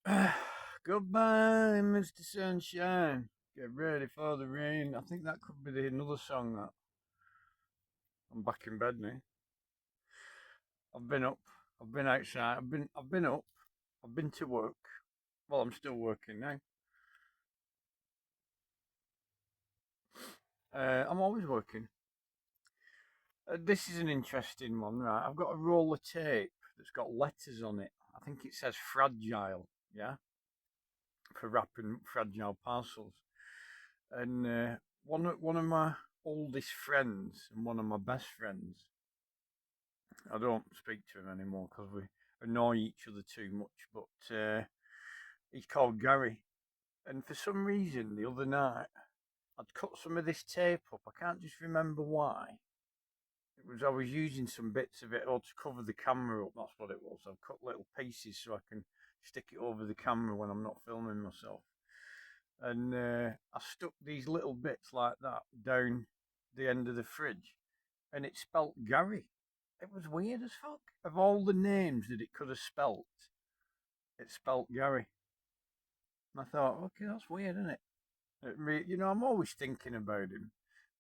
Goodbye, Mr. Sunshine. Get ready for the rain. I think that could be another song that I'm back in bed now. I've been up. I've been outside. I've been up. I've been to work. Well, I'm still working now. I'm always working. This is an interesting one, right? I've got a roll of tape that's got letters on it. I think it says fragile, yeah, for wrapping fragile parcels. And one of my oldest friends and one of my best friends, I don't speak to him anymore because we annoy each other too much. But he's called Gary, and for some reason the other night I'd cut some of this tape up. I can't just remember why. It was I was using some bits of it or to cover the camera up. That's what it was. I've cut little pieces so I can stick it over the camera when I'm not filming myself. And I stuck these little bits like that down the end of the fridge, and it spelt Gary. It was weird as fuck. Of all the names that it could have spelt, it spelt Gary. And I thought, okay, that's weird, isn't it? I'm always thinking about him.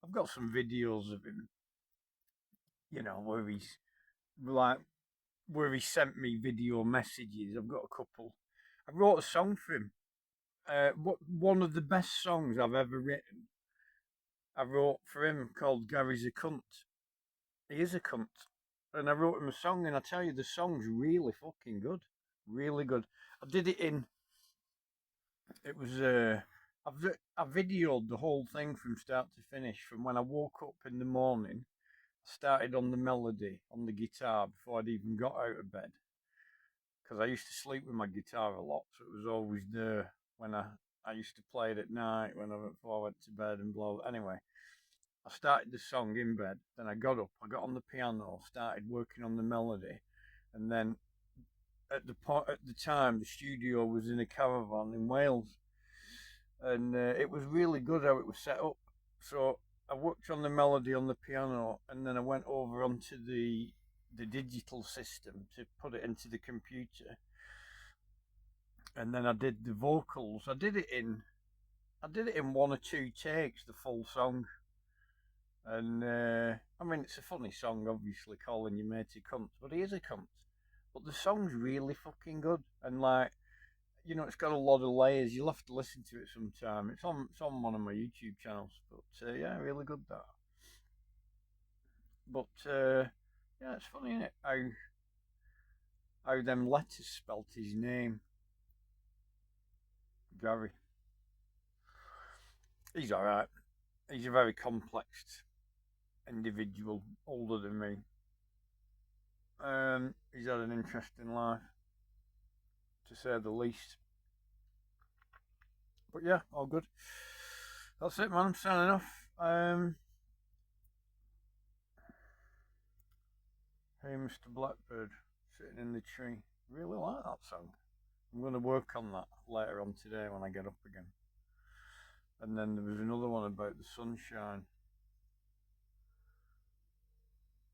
I've got some videos of him, where he's like, where he sent me video messages. I've got a couple. I wrote a song for him. One of the best songs I've ever written. I wrote for him called Gary's a Cunt. He is a cunt. And I wrote him a song, and I tell you, the song's really fucking good. Really good. I did it in, it was, I videoed the whole thing from start to finish. From when I woke up in the morning, I started on the melody on the guitar before I'd even got out of bed. Because I used to sleep with my guitar a lot, so it was always there when I used to play it at night before I went to bed and blah. Anyway, I started the song in bed. Then I got up, I got on the piano, started working on the melody, and then at the time the studio was in a caravan in Wales, and it was really good how it was set up. So I worked on the melody on the piano, and then I went over onto the digital system to put it into the computer, and then I did the vocals. I did it in one or two takes, the full song. And I mean, it's a funny song, obviously, calling your mate a cunt, but he is a cunt. But the song's really fucking good, and like, it's got a lot of layers. You'll have to listen to it sometime. It's on one of my YouTube channels, but yeah, really good that. But yeah, it's funny, isn't it? How them letters spelt his name, Gary. He's all right. He's a very complex individual, older than me. He's had an interesting life, to say the least. But yeah, all good. That's it, man. I'm signing off. Hey, Mr. Blackbird, sitting in the tree. Really like that song. I'm going to work on that later on today when I get up again. And then there was another one about the sunshine.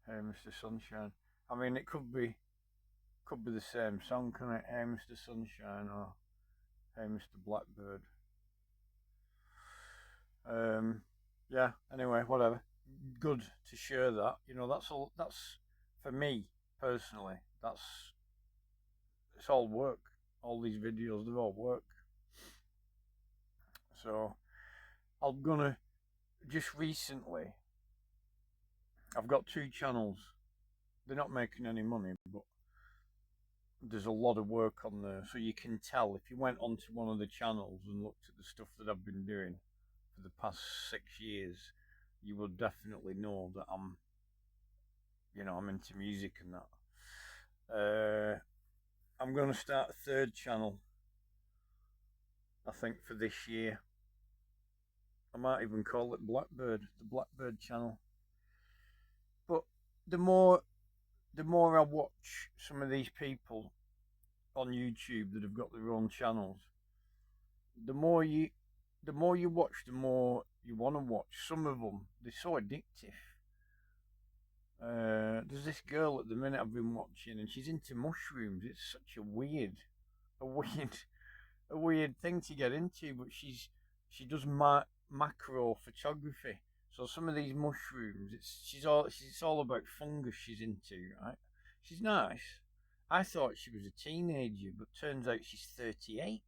Hey, Mr. Sunshine. I mean, it could be the same song, can it? Hey, Mr. Sunshine, or Hey, Mr. Blackbird. Yeah. Anyway, whatever. Good to share that. That's all. That's for me personally. It's all work. All these videos, they're all work. So I'm gonna just recently. I've got two channels. They're not making any money, but there's a lot of work on there. So you can tell if you went onto one of the channels and looked at the stuff that I've been doing for the past 6 years, you would definitely know that I'm into music and that. I'm going to start a third channel, I think, for this year. I might even call it Blackbird, the Blackbird channel. But the more the more I watch some of these people on YouTube that have got their own channels, the more you the more you watch, the more you want to watch. Some of them, they're so addictive. There's this girl at the minute I've been watching, and she's into mushrooms. It's such a weird a weird thing to get into, but she does macro photography. So some of these mushrooms, it's all about fungus she's into, right? She's nice. I thought she was a teenager, but turns out she's 38.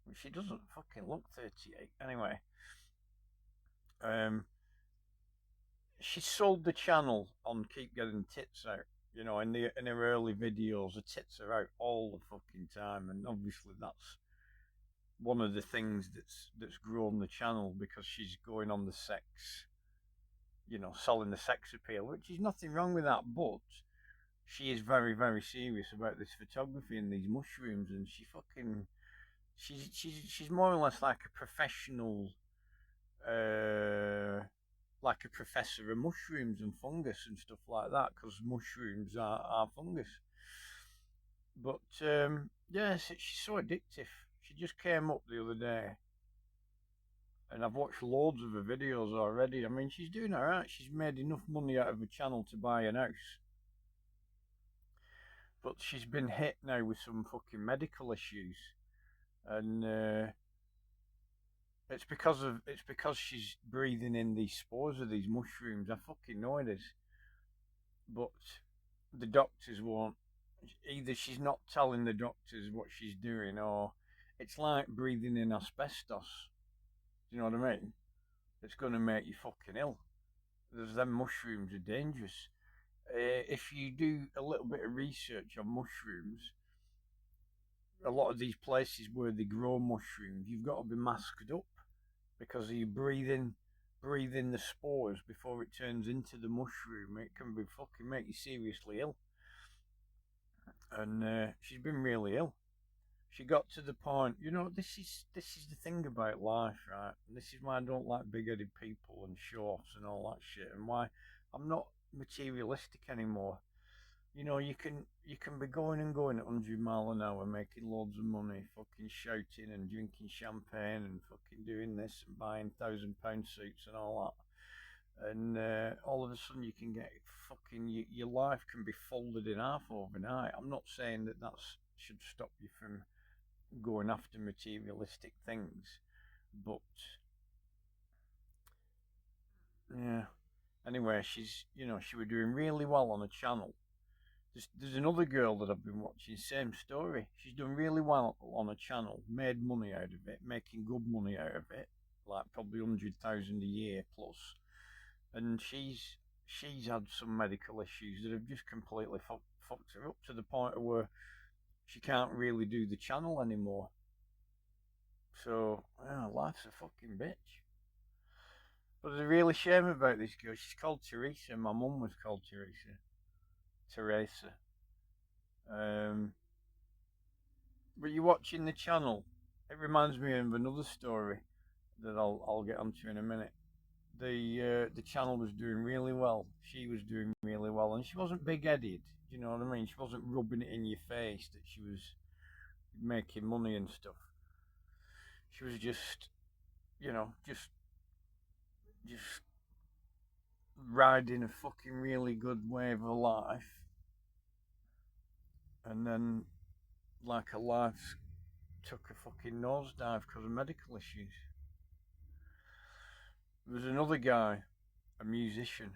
Well, she doesn't fucking look 38. Anyway, um, she sold the channel on Keep Getting Tits Out. You know, in her early videos, the tits are out all the fucking time, and obviously that's one of the things that's grown the channel because she's going on the sex, you know, selling the sex appeal, which is nothing wrong with that, but she is very, very serious about this photography and these mushrooms, and she's more or less like a professional, uh, like a professor of mushrooms and fungus and stuff like that, because mushrooms are fungus. But yes, she's so addictive. She just came up the other day, and I've watched loads of her videos already. I mean, she's doing alright. She's made enough money out of her channel to buy an house. But she's been hit now with some fucking medical issues, and it's because she's breathing in these spores of these mushrooms. I fucking know it is, but the doctors won't. Either she's not telling the doctors what she's doing, or it's like breathing in asbestos. Do you know what I mean? It's going to make you fucking ill. There's them mushrooms are dangerous. If you do a little bit of research on mushrooms, a lot of these places where they grow mushrooms, you've got to be masked up because you breathe in the spores before it turns into the mushroom. It can be fucking make you seriously ill. And she's been really ill. She got to the point, you know, this is the thing about life, right? And this is why I don't like big-headed people and show-offs and all that shit, and why I'm not materialistic anymore. You know, you can be going and going at 100 mile an hour, making loads of money, fucking shouting and drinking champagne and fucking doing this and buying £1,000 suits and all that. And all of a sudden you can get fucking your life can be folded in half overnight. I'm not saying that should stop you from going after materialistic things, but yeah. Anyway, she was doing really well on a channel. There's another girl that I've been watching, same story. She's done really well on a channel, made money out of it, making good money out of it, like probably 100,000 a year plus. And she's had some medical issues that have just completely fucked her up to the point where she can't really do the channel anymore. So, yeah, life's a fucking bitch. But there's a really shame about this girl. She's called Teresa. My mum was called Teresa. Teresa. But you're watching the channel. It reminds me of another story that I'll get onto in a minute. The channel was doing really well. She was doing really well, and she wasn't big-headed. You know what I mean? She wasn't rubbing it in your face that she was making money and stuff. She was just, you know, just riding a fucking really good wave of life, and then like her life took a fucking nosedive because of medical issues. There was another guy, a musician.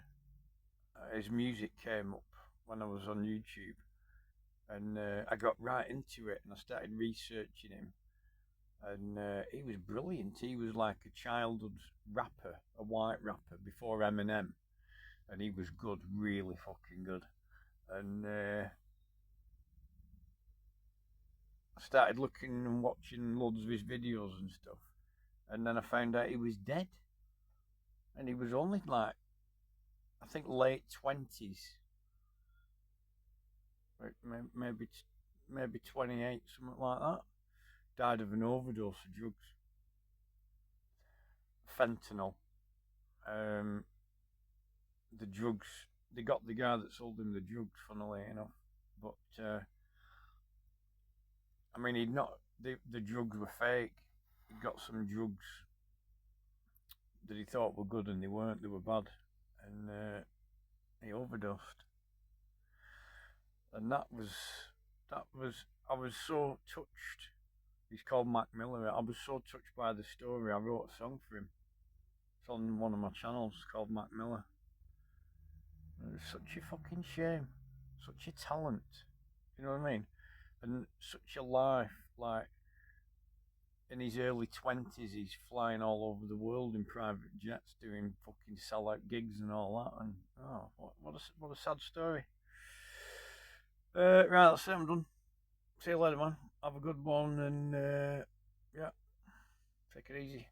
His music came up when I was on YouTube, and I got right into it, and I started researching him. And he was brilliant. He was like a childhood rapper, a white rapper before Eminem, and he was good, really fucking good. And I started looking and watching loads of his videos and stuff, and then I found out he was dead, and he was only like, I think, late 20s, maybe 28, something like that. Died of an overdose of drugs, fentanyl. Um, the drugs, they got the guy that sold him the drugs, funnily enough, but I mean, he'd not. The drugs were fake. He got some drugs that he thought were good, and they weren't. They were bad, and he overdosed. And that was. I was so touched He's called Mac Miller. I was so touched by the story, I wrote a song for him. It's on one of my channels called Mac Miller. It's such a fucking shame. Such a talent. You know what I mean? And such a life. Like, in his early 20s, he's flying all over the world in private jets, doing fucking sellout gigs and all that. And, oh, what a sad story. Right, that's it, I'm done. See you later, man. Have a good one, and yeah, take it easy.